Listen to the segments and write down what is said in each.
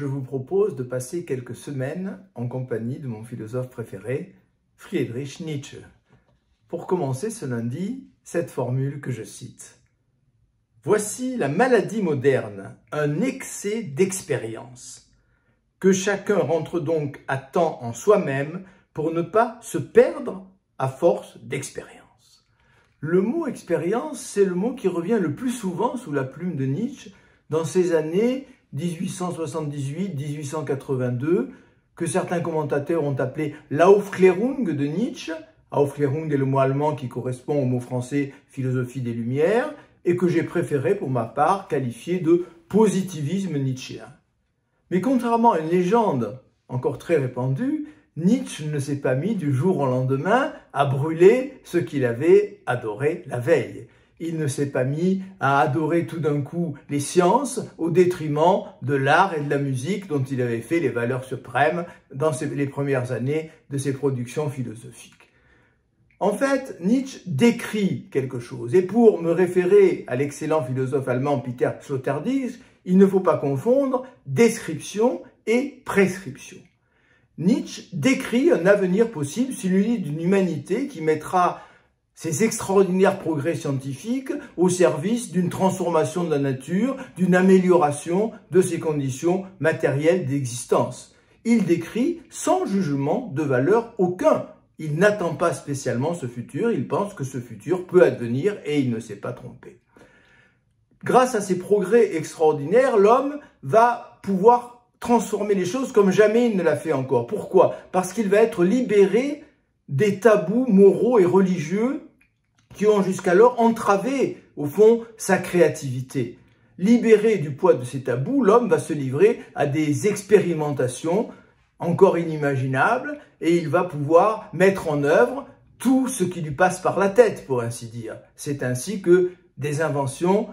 je vous propose de passer quelques semaines en compagnie de mon philosophe préféré, Friedrich Nietzsche. Pour commencer ce lundi, cette formule que je cite. Voici la maladie moderne, un excès d'expérience. Que chacun rentre donc à temps en soi-même pour ne pas se perdre à force d'expérience. Le mot expérience, c'est le mot qui revient le plus souvent sous la plume de Nietzsche dans ces années 1878-1882, que certains commentateurs ont appelé l'Aufklärung de Nietzsche. Aufklärung est le mot allemand qui correspond au mot français philosophie des Lumières, et que j'ai préféré pour ma part qualifier de positivisme nietzschéen. Mais contrairement à une légende encore très répandue, Nietzsche ne s'est pas mis du jour au lendemain à brûler ce qu'il avait adoré la veille. Il ne s'est pas mis à adorer tout d'un coup les sciences au détriment de l'art et de la musique dont il avait fait les valeurs suprêmes dans les premières années de ses productions philosophiques. En fait, Nietzsche décrit quelque chose. Et pour me référer à l'excellent philosophe allemand Peter Sloterdijk, il ne faut pas confondre description et prescription. Nietzsche décrit un avenir possible, celui d'une humanité qui mettra ses extraordinaires progrès scientifiques au service d'une transformation de la nature, d'une amélioration de ses conditions matérielles d'existence. Il décrit sans jugement de valeur aucun. Il n'attend pas spécialement ce futur, il pense que ce futur peut advenir et il ne s'est pas trompé. Grâce à ces progrès extraordinaires, l'homme va pouvoir transformer les choses comme jamais il ne l'a fait encore. Pourquoi? Parce qu'il va être libéré des tabous moraux et religieux qui ont jusqu'alors entravé, au fond, sa créativité. Libéré du poids de ces tabous, l'homme va se livrer à des expérimentations encore inimaginables et il va pouvoir mettre en œuvre tout ce qui lui passe par la tête, pour ainsi dire. C'est ainsi que des inventions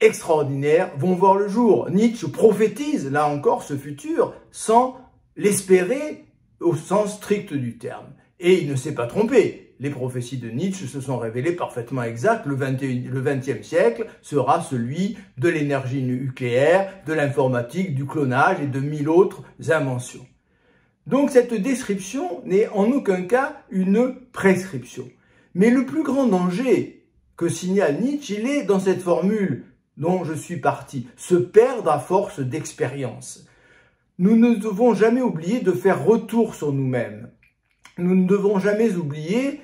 extraordinaires vont voir le jour. Nietzsche prophétise, là encore, ce futur sans l'espérer au sens strict du terme. Et il ne s'est pas trompé. Les prophéties de Nietzsche se sont révélées parfaitement exactes. Le XXe siècle sera celui de l'énergie nucléaire, de l'informatique, du clonage et de 1000 autres inventions. Donc cette description n'est en aucun cas une prescription. Mais le plus grand danger que signale Nietzsche, il est dans cette formule dont je suis parti, se perdre à force d'expérience. Nous ne devons jamais oublier de faire retour sur nous-mêmes. Nous ne devons jamais oublier,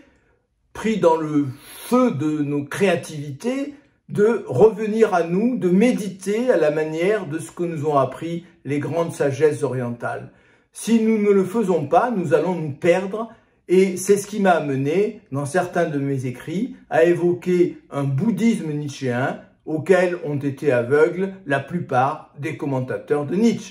pris dans le feu de nos créativités, de revenir à nous, de méditer à la manière de ce que nous ont appris les grandes sagesses orientales. Si nous ne le faisons pas, nous allons nous perdre et c'est ce qui m'a amené, dans certains de mes écrits, à évoquer un bouddhisme nietzschéen auquel ont été aveugles la plupart des commentateurs de Nietzsche.